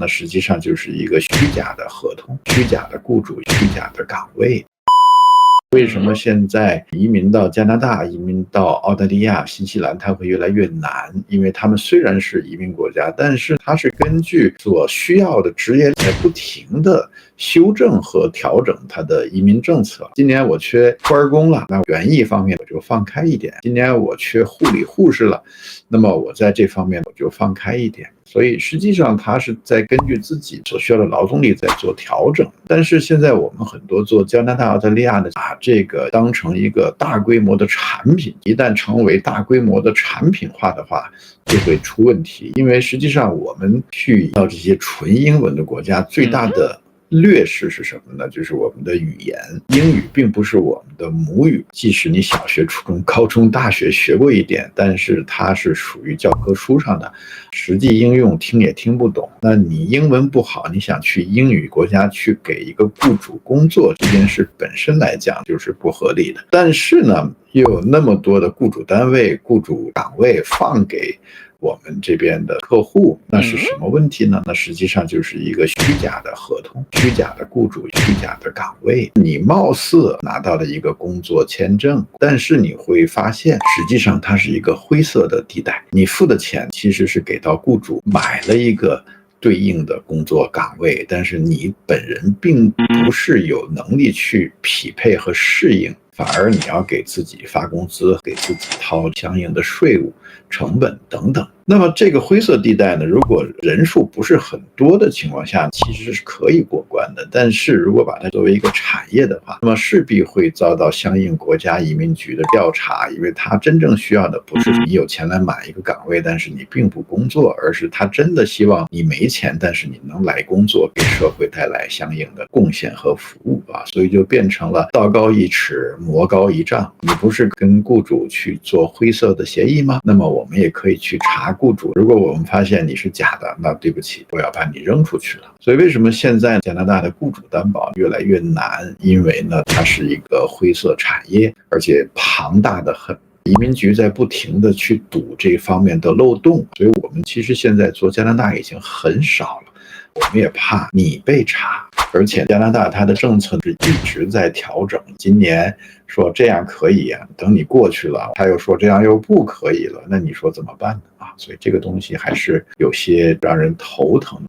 那实际上就是一个虚假的合同、虚假的雇主、虚假的岗位。为什么现在移民到加拿大、移民到澳大利亚、新西兰，它会越来越难？因为他们虽然是移民国家，但是它是根据所需要的职业在不停的修正和调整它的移民政策。今年我缺官工了，那园艺方面我就放开一点；今年我缺护理护士了，那么我在这方面我就放开一点。所以实际上它是在根据自己所需要的劳动力在做调整。但是现在我们很多做加拿大、澳大利亚的，把这个当成一个大规模的产品，一旦成为大规模的产品化的话，就会出问题。因为实际上我们去到这些纯英文的国家，最大的劣势是什么呢？就是我们的语言，英语并不是我们的母语，即使你小学、初中、高中、大学学过一点，但是它是属于教科书上的，实际应用听也听不懂。那你英文不好，你想去英语国家去给一个雇主工作，这件事本身来讲就是不合理的。但是呢，又有那么多的雇主单位、雇主岗位放给我们这边的客户，那是什么问题呢？那实际上就是一个虚假的合同、虚假的雇主、虚假的岗位。你貌似拿到了一个工作签证，但是你会发现，实际上它是一个灰色的地带。你付的钱其实是给到雇主买了一个对应的工作岗位，但是你本人并不是有能力去匹配和适应，反而你要给自己发工资，给自己掏相应的税务成本等等。那么这个灰色地带呢，如果人数不是很多的情况下，其实是可以过关的。但是如果把它作为一个产业的话，那么势必会遭到相应国家移民局的调查，因为他真正需要的不是你有钱来买一个岗位，但是你并不工作，而是他真的希望你没钱，但是你能来工作，给社会带来相应的贡献和服务啊。所以就变成了道高一尺，魔高一丈。你不是跟雇主去做灰色的协议吗？那么我们也可以去查雇主，如果我们发现你是假的，那对不起，我要把你扔出去了。所以为什么现在加拿大的雇主担保越来越难？因为呢，它是一个灰色产业，而且庞大的很。移民局在不停的去堵这方面的漏洞，所以我们其实现在做加拿大已经很少了。我们也怕你被查，而且加拿大它的政策是一直在调整。今年说这样可以啊，等你过去了，他又说这样又不可以了，那你说怎么办呢？所以这个东西还是有些让人头疼。